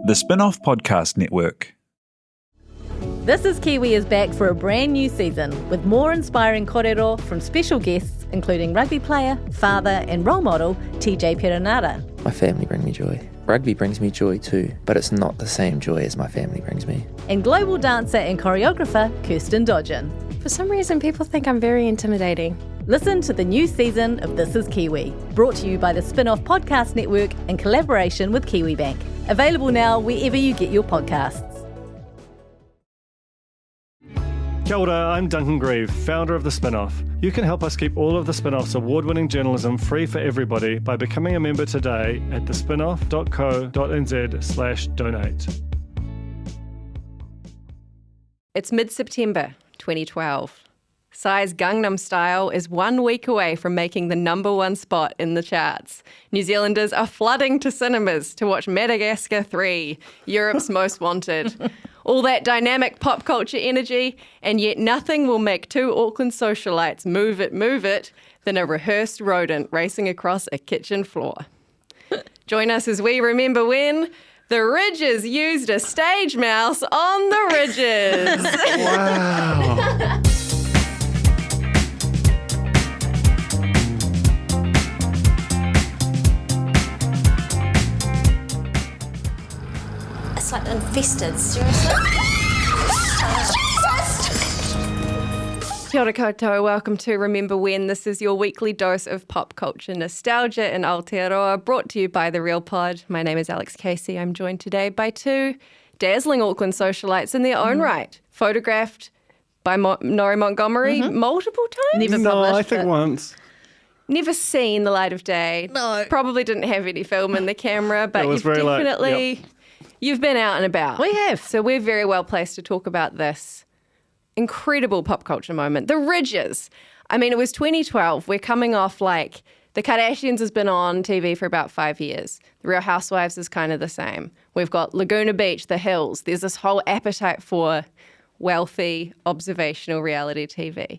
The Spin-off Podcast Network. This is Kiwi is back for a brand new season with more inspiring kōrero from special guests including rugby player, father and role model TJ Perenara. My family bring me joy. Rugby brings me joy too, but it's not the same joy as my family brings me. And global dancer and choreographer Kirsten Dodgen. For some reason, people think I'm very intimidating. Listen to the new season of This is Kiwi, brought to you by the Spin-off Podcast Network in collaboration with KiwiBank. Available now wherever you get your podcasts. Kia ora, I'm Duncan Grieve, founder of The Spin-off. You can help us keep all of The Spin-off's award-winning journalism free for everybody by becoming a member today at thespinoff.co.nz/donate. It's mid-September 2012. Psy's Gangnam Style is 1 week away from making the #1 spot in the charts. New Zealanders are flooding to cinemas to watch Madagascar 3, Europe's Most Wanted. All that dynamic pop culture energy, and yet nothing will make two Auckland socialites move it than a rehearsed rodent racing across a kitchen floor. Join us as we remember when the Ridges used a stage mouse on the Ridges. Wow. It's like infested, seriously. Kia ora koutou, welcome to Remember When. This is your weekly dose of pop culture nostalgia in Aotearoa, brought to you by The Real Pod. My name is Alex Casey. I'm joined today by two dazzling Auckland socialites in their own right, photographed by Norrie Montgomery multiple times. Never No, published I think it. once. Never seen the light of day. No. Probably didn't have any film in the camera, but It was you've very light, definitely, you've been out and about. We have. So we're very well placed to talk about this incredible pop culture moment. The Ridges. I mean, it was 2012. We're coming off like The Kardashians has been on TV for about 5 years. The Real Housewives is kind of the same. We've got Laguna Beach, The Hills. There's this whole appetite for wealthy, observational reality TV.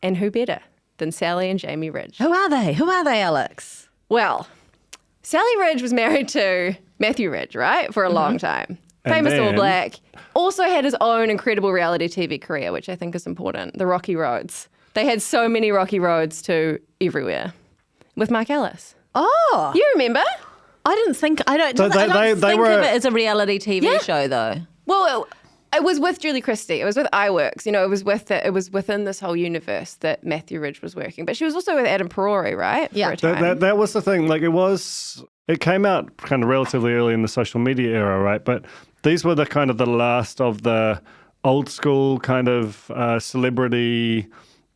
And who better than Sally and Jamie Ridge? Who are they? Who are they, Alex? Well, Sally Ridge was married to Matthew Ridge, right, for a long time. And Famous All then- Black. Also had his own incredible reality TV career, which I think is important. The Rocky Roads. They had so many Rocky Roads to everywhere. With Mark Ellis. Oh, You remember? I don't think So I don't they think were- of it as a reality TV show though. Well, it was with Julie Christie. It was with iWorks. You know, it was within this whole universe that Matthew Ridge was working. But she was also with Adam Perori, right? Yeah. For a time. That was the thing. Like it came out kind of relatively early in the social media era, right? But these were the kind of the last of the old school kind of celebrity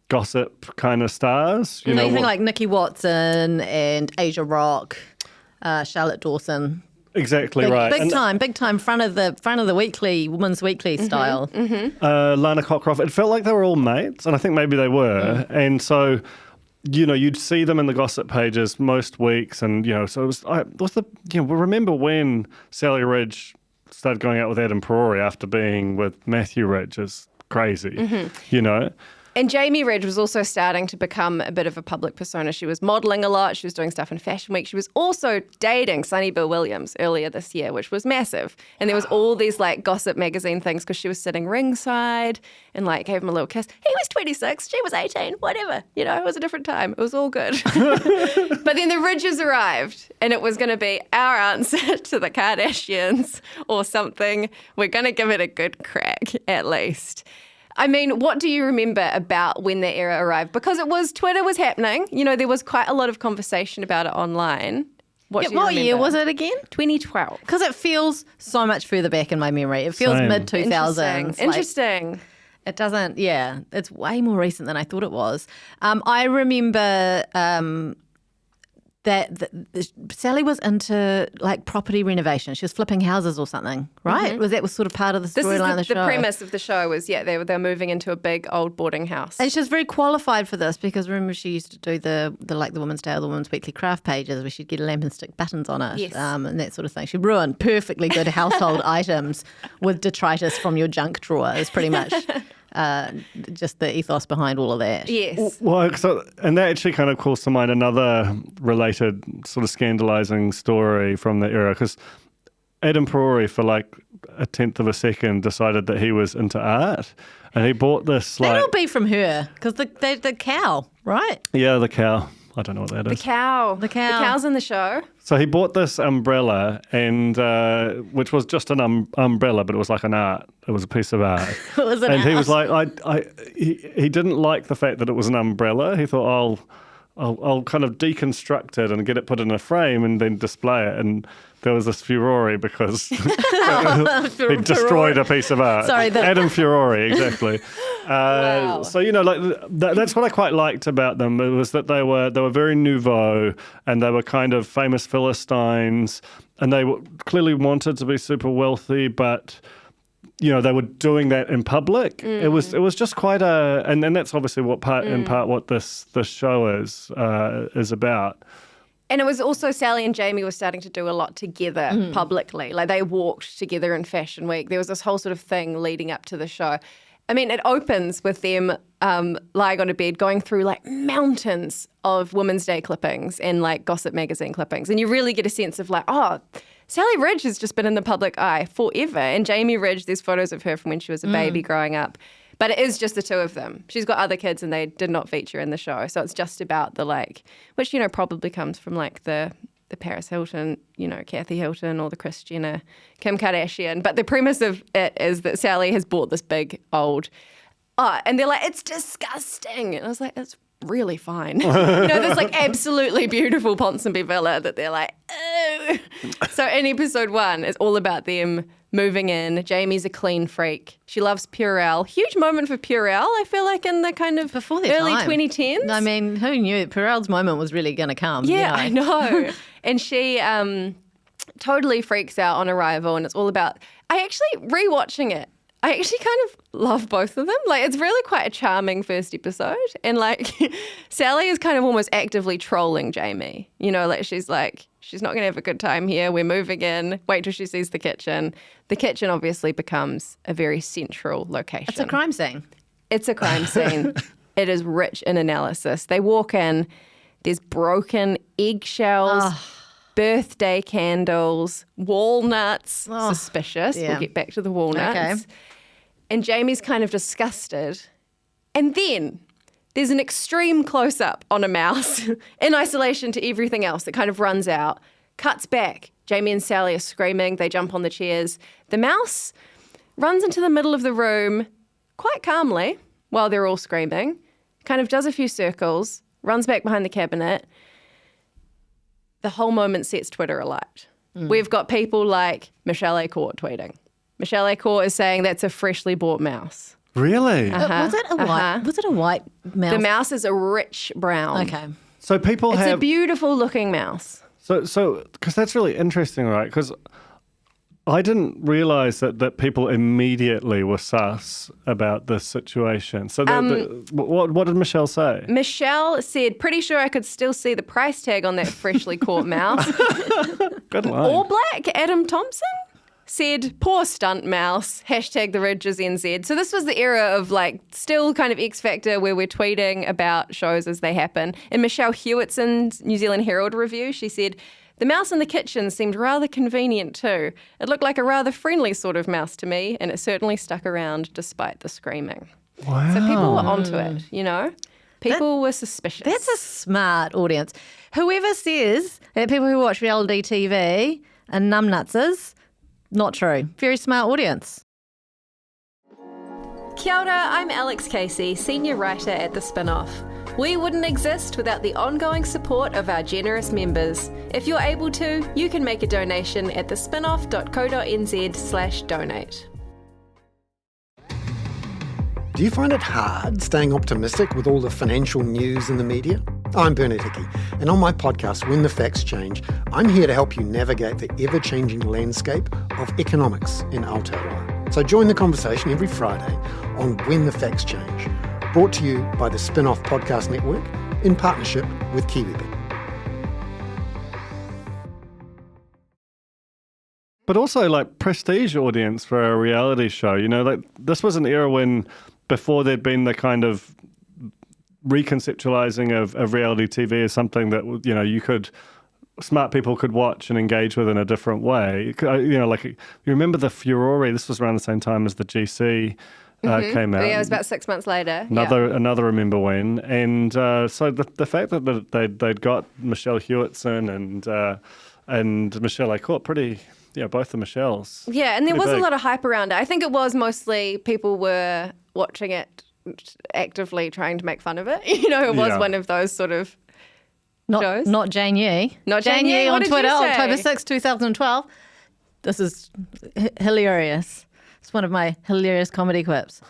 gossip kind of stars. You think like Nikki Watson and Asia Rock, Charlotte Dawson. Exactly right. Big And, time, front of the weekly, Women's Weekly style. Lana Cockcroft. It felt like they were all mates, and I think maybe they were. And so, you'd see them in the gossip pages most weeks, and so it was. Remember when Sally Ridge started going out with Adam Perori after being with Matthew Ridge? Is crazy, And Jamie Ridge was also starting to become a bit of a public persona. She was modelling a lot. She was doing stuff in Fashion Week. She was also dating Sonny Bill Williams earlier this year, which was massive. And there was all these like gossip magazine things because she was sitting ringside and like gave him a little kiss. He was 26, she was 18, whatever. It was a different time. It was all good. But then the Ridges arrived and it was going to be our answer to the Kardashians or something. We're going to give it a good crack at least. I mean, what do you remember about when the era arrived? Because Twitter was happening. There was quite a lot of conversation about it online. What do you What year remember? was it again? 2012. Because it feels so much further back in my memory. It feels Same. mid-2000s. Interesting. It doesn't, it's way more recent than I thought it was. I remember that Sally was into like property renovation. She was flipping houses or something, right? That was sort of part of the This is storyline of the show. the premise of the show was, they were moving into a big old boarding house. And she was very qualified for this because remember she used to do the Woman's Day or the Women's Weekly craft pages where she'd get a lamp and stick buttons on it Yes. and that sort of thing. She ruined perfectly good household items with detritus from your junk drawer is pretty much just the ethos behind all of that. Yes. Well, and that actually kind of calls to mind another related sort of scandalizing story from the era, because Adam Perori, for like a tenth of a second, decided that he was into art, and he bought this That'll be from her, because the cow, right? Yeah, the cow. I don't know what that The is. cow. The cow. The cow's in the show. So he bought this umbrella, and which was just an umbrella, but it was like an art. It was a piece of art. It was an and he art. was like, he didn't like the fact that it was an umbrella. He thought, I'll kind of deconstruct it and get it put in a frame and then display it. And there was this furore because he destroyed a piece of art. Sorry, Adam Furore, exactly. Wow. So that's what I quite liked about them. It was that they were very nouveau, and they were kind of famous Philistines, and they clearly wanted to be super wealthy, but they were doing that in public. It was just quite and that's obviously what what this show is about. And it was also Sally and Jamie were starting to do a lot together publicly. Like they walked together in Fashion Week. There was this whole sort of thing leading up to the show. I mean, it opens with them lying on a bed going through like mountains of Women's Day clippings and like Gossip magazine clippings. And you really get a sense of like, oh, Sally Ridge has just been in the public eye forever. And Jamie Ridge, there's photos of her from when she was a baby growing up. But it is just the two of them. She's got other kids and they did not feature in the show. So it's just about the like, which, probably comes from like the Paris Hilton, Kathy Hilton, or the Kris Jenner, Kim Kardashian. But the premise of it is that Sally has bought this big old, and they're like, it's disgusting. And I was like, it's really fine. This like absolutely beautiful Ponsonby villa that they're like, oh. So in episode 1, it's all about them moving in. Jamie's a clean freak. She loves Purell. Huge moment for Purell, I feel like, in the kind of Before their early time. 2010s. I mean, who knew Perel's moment was really going to come? Yeah, I know. And she totally freaks out on arrival, and it's all about, rewatching it, I actually kind of love both of them. Like, it's really quite a charming first episode. And, like, Sally is kind of almost actively trolling Jamie. She's not going to have a good time here. We're moving in. Wait till she sees the kitchen. The kitchen obviously becomes a very central location. It's a crime scene. It's a crime scene. It is rich in analysis. They walk in, there's broken eggshells, birthday candles, walnuts. Suspicious. yeah. We'll get back to the walnuts. Okay. And Jamie's kind of disgusted. And then there's an extreme close-up on a mouse in isolation to everything else that kind of runs out, cuts back. Jamie and Sally are screaming. They jump on the chairs. The mouse runs into the middle of the room quite calmly while they're all screaming, kind of does a few circles, runs back behind the cabinet. The whole moment sets Twitter alight. We've got people like Michelle Acord tweeting. Michelle Acord is saying that's a freshly bought mouse. Really? Was it a white? Was it a white mouse? The mouse is a rich brown. Okay. So people It's have... a beautiful looking mouse. So because that's really interesting, right? Because I didn't realise that people immediately were sus about this situation. So what did Michelle say? Michelle said, pretty sure I could still see the price tag on that freshly caught mouse. Good line. All Black, Adam Thompson, said, poor stunt mouse, hashtag the Ridge is NZ. So this was the era of like still kind of X Factor where we're tweeting about shows as they happen. In Michelle Hewittson's New Zealand Herald review, she said, the mouse in the kitchen seemed rather convenient too. It looked like a rather friendly sort of mouse to me, and it certainly stuck around despite the screaming. Wow. So people were onto it, People were suspicious. That's a smart audience. Whoever says that people who watch reality TV are numbnutsers, not true. Very smart audience. Kia ora, I'm Alex Casey, senior writer at The Spin-Off. We wouldn't exist without the ongoing support of our generous members. If you're able to, you can make a donation at thespinoff.co.nz/donate. Do you find it hard staying optimistic with all the financial news in the media? I'm Bernard Hickey, and on my podcast, When the Facts Change, I'm here to help you navigate the ever-changing landscape of economics in Aotearoa. So join the conversation every Friday on When the Facts Change, brought to you by the Spin-Off Podcast Network in partnership with KiwiBet. But also like prestige audience for a reality show. This was an era when before there'd been the kind of reconceptualizing of reality TV as something that, you could smart people could watch and engage with in a different way. Like you remember the Furore? This was around the same time as the GC came out. Yeah, it was about 6 months later. Another remember when, and so the fact that they'd got Michelle Hewitson and Michelle Aycourt, both the Michelles. Yeah, and there was big. a lot of hype around it. I think it was mostly people were watching it actively trying to make fun of it. It was one of those sort of shows. Not Jane Yee. Not Jane Jane Yee, Yee what on did you Twitter, say? October 6, 2012. This is hilarious. It's one of my hilarious comedy quips.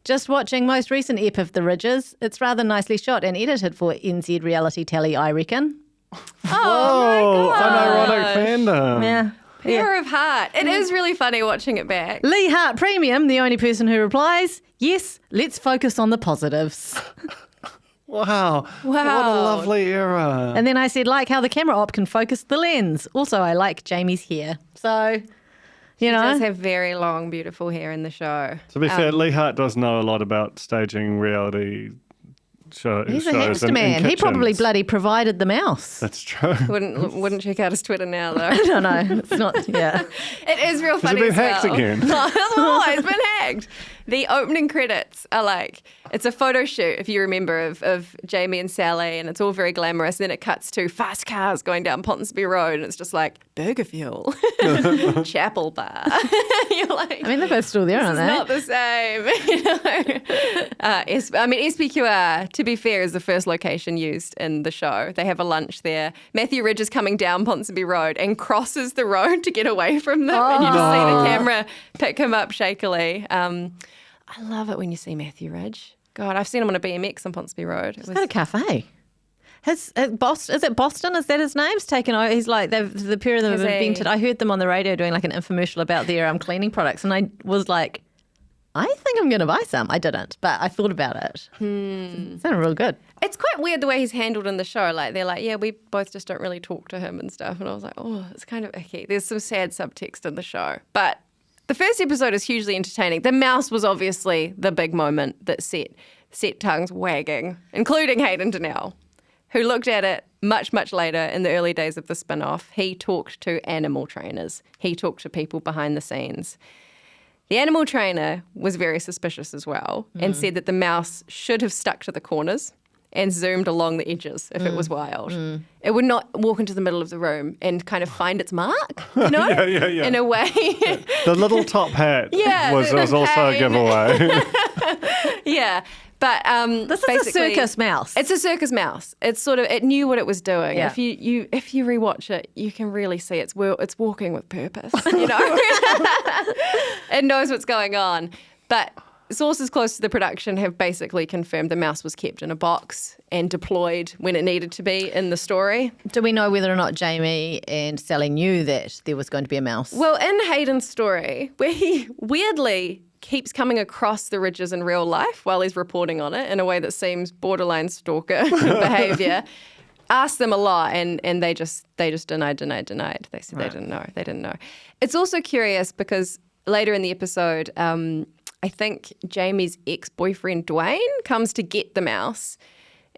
Just watching most recent ep of The Ridges. It's rather nicely shot and edited for NZ reality telly, I reckon. Oh, my God. Unironic fandom. Yeah. Pure of heart. It is really funny watching it back. Lee Hart Premium, the only person who replies, yes, let's focus on the positives. Wow. What a lovely era. And then I said, like how the camera op can focus the lens. Also, I like Jamie's hair. So, She does have very long, beautiful hair in the show. To be fair, Lee Hart does know a lot about staging reality shows. he's a shows hamster man. He probably kitchens. bloody provided the mouse. That's true. Wouldn't check out his Twitter now, though. I don't know. It's not, yeah. It is real Has it funny been as hacked well. again? It's been hacked. The opening credits are like, it's a photo shoot, if you remember, of Jamie and Sally, and it's all very glamorous. And then it cuts to fast cars going down Ponsonby Road, and it's just like, burger fuel, chapel bar. You're like, I mean, they're both still there, aren't it's they? not the same. SPQR, to be fair, is the first location used in the show. They have a lunch there. Matthew Ridge is coming down Ponsonby Road and crosses the road to get away from them. And you just see the camera pick him up shakily. I love it when you see Matthew Ridge. God, I've seen him on a BMX on Ponsonby Road. It He's got a cafe. Is it Boston? Is that his name's taken over? He's like, the pair of them have Has he? invented. I heard them on the radio doing like an infomercial about their cleaning products, and I was like, I think I'm going to buy some. I didn't, but I thought about it. It sounded real good. It's quite weird the way he's handled in the show. Like, they're like, yeah, we both just don't really talk to him and stuff. And I was like, oh, it's kind of icky. There's some sad subtext in the show. But the first episode is hugely entertaining. The mouse was obviously the big moment that set tongues wagging, including Hayden Donnell, who looked at it much, much later in the early days of the spin-off. He talked to animal trainers. He talked to people behind the scenes. The animal trainer was very suspicious as well and said that the mouse should have stuck to the corners and zoomed along the edges if it was wild. It would not walk into the middle of the room and kind of find its mark, Yeah. in a way. The little top hat Yeah, was the also a cane. giveaway. Yeah. But This is a basically, circus mouse. It's a circus mouse. It's sort of, it knew what it was doing. Yeah. If you rewatch it, you can really see it's walking with purpose. It knows what's going on. But sources close to the production have basically confirmed the mouse was kept in a box and deployed when it needed to be in the story. Do we know whether or not Jamie and Sally knew that there was going to be a mouse? Well, in Hayden's story, where he weirdly keeps coming across the ridges in real life while he's reporting on it in a way that seems borderline stalker behaviour, asked them a lot and they just denied. They said they didn't know. It's also curious because later in the episode, I think Jamie's ex-boyfriend Dwayne comes to get the mouse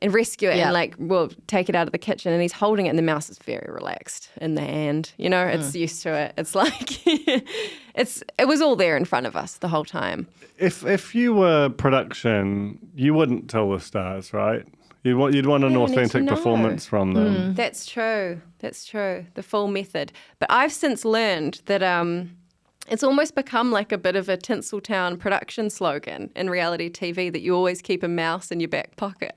and rescue it and take it out of the kitchen, and he's holding it and the mouse is very relaxed in the hand. It's used to it. It's like it was all there in front of us the whole time. If you were production, you wouldn't tell the stars, right? You'd want an Yeah, you need to authentic know. performance from them. That's true. The full method. But I've since learned that it's almost become like a bit of a Tinseltown production slogan in reality TV that you always keep a mouse in your back pocket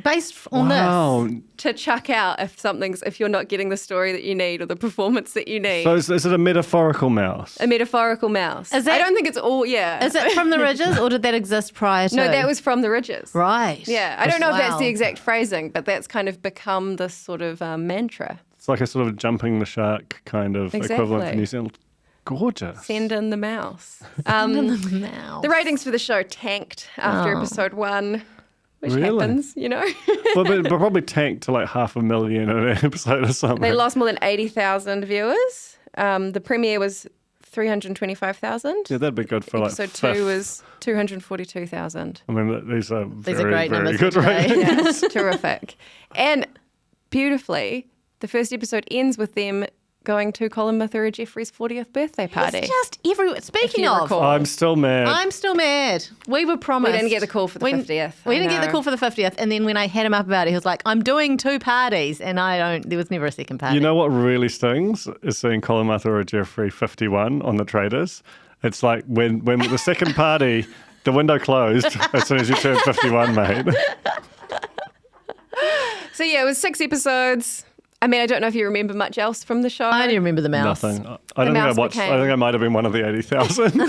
Based on Wow. this. to chuck out if you're not getting the story that you need or the performance that you need. So is it a metaphorical mouse? A metaphorical mouse. Is that- I don't think it's all, yeah. Is it from the Ridges or did that exist prior to? No, that was from the Ridges. Right. Yeah, I don't know if that's Wow. the exact phrasing, but that's kind of become this sort of mantra. It's like a sort of jumping the shark kind of equivalent for Exactly. New Zealand. Gorgeous. Send in the mouse. Mouse. The ratings for the show tanked after episode 1, which Really? happens, but probably tanked to like 500,000 an episode or something. They lost more than 80,000 viewers. The premiere was 325,000. Yeah, that'd be good for Episode 2 was 242,000. I mean, these are These very, are great very numbers good for today. ratings. Terrific. And beautifully, the first episode ends with them going to Colin Mathura Jeffrey's 40th birthday party. It's just everywhere. Speaking you of, recall. I'm still mad. I'm still mad. We were promised. We didn't get the call for the 50th. We I didn't get the know. call for the 50th. And then when I had him up about it, he was like, I'm doing 2 parties. And there was never a second party. You know what really stings is seeing Colin Mathura Jeffrey 51 on the Traders. It's like when the second party, the window closed as soon as you turned 51, mate. So yeah, it was 6 episodes. I mean, I don't know if you remember much else from the show. I do remember the mouse. Nothing. I don't think I mouse watched. became- I think I might have been one of the 80,000.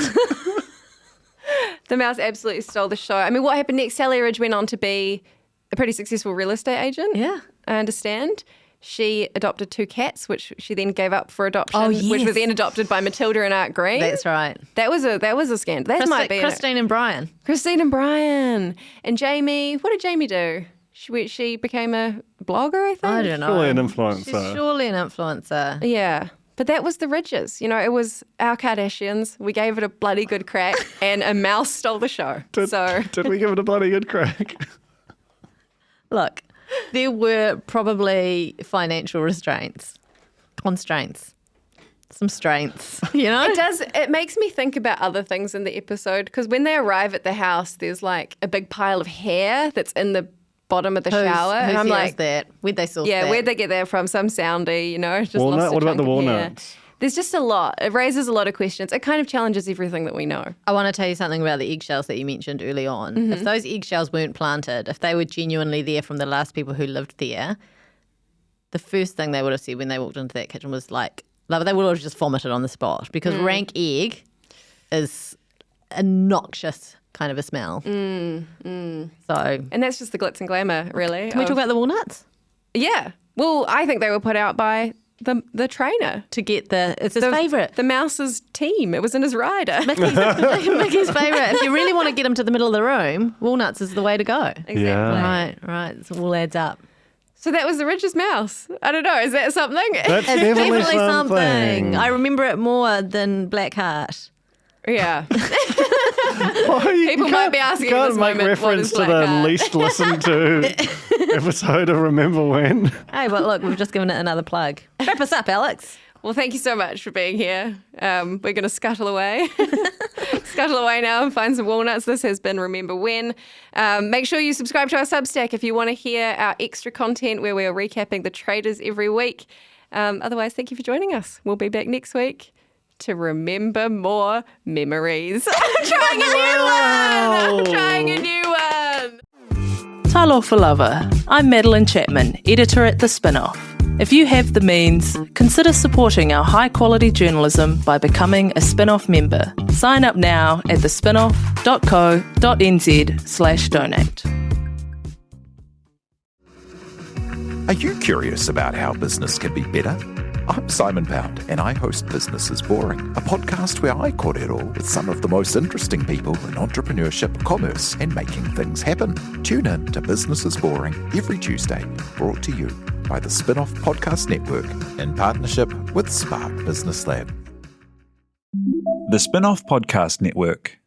The mouse absolutely stole the show. I mean, what happened next? Sally Ridge went on to be a pretty successful real estate agent. Yeah. I understand. She adopted 2 cats, which she then gave up for adoption, Oh, which were yes. then adopted by Matilda and Art Green. That's right. That was a scandal. That might be Christine and Brian. Christine and Brian and Jamie. What did Jamie do? She became a blogger, I think. I don't know. Surely an She's influencer. surely an influencer. Yeah. But that was the Ridges. You know, it was our Kardashians. We gave it a bloody good crack, and a mouse stole the show. Did we give it a bloody good crack? Look, there were probably financial constraints, some strengths, you know? It makes me think about other things in the episode, because when they arrive at the house, there's like a big pile of hair that's in the bottom of the shower. And I'm like, that? Where'd they source yeah, that? where'd they get that from? Some soundy, you know? Just Walnut? lost a What about chunk the of hair. walnuts? There's just a lot. It raises a lot of questions. It kind of challenges everything that we know. I want to tell you something about the eggshells that you mentioned early on. Mm-hmm. If those eggshells weren't planted, if they were genuinely there from the last people who lived there, the first thing they would have said when they walked into that kitchen was like, they would have just vomited on the spot, because rank egg is a noxious kind of a smell. So, And that's just the glitz and glamour, really. can we talk about the walnuts? Yeah. Well, I think they were put out by the trainer. To get it's his favourite. The mouse's team. It was in his rider. Mickey's favourite. If you really want to get him to the middle of the room, walnuts is the way to go. Exactly. Yeah. Right. So it all adds up. So that was the richest mouse. I don't know. Is that something? That's definitely something. I remember it more than Blackheart. Yeah. People People might be asking You can't at this make moment, what reference is to the Blackheart? least listened to episode of Remember When. Hey, but look, we've just given it another plug. Wrap us up, Alex. Well, thank you so much for being here. We're going to scuttle away. Scuttle away now and find some walnuts. This has been Remember When. Make sure you subscribe to our Substack if you want to hear our extra content where we are recapping the Traders every week. Otherwise, thank you for joining us. We'll be back next week to remember more memories. I'm trying a new one. Talo for Lover. I'm Madeline Chapman, editor at The Spinoff. If you have the means, consider supporting our high-quality journalism by becoming a Spinoff member. Sign up now at thespinoff.co.nz/donate. Are you curious about how business can be better? I'm Simon Pound, and I host Business is Boring, a podcast where I kōrero with some of the most interesting people in entrepreneurship, commerce, and making things happen. Tune in to Business is Boring every Tuesday, brought to you by the Spinoff Podcast Network in partnership with Spark Business Lab. The Spinoff Podcast Network.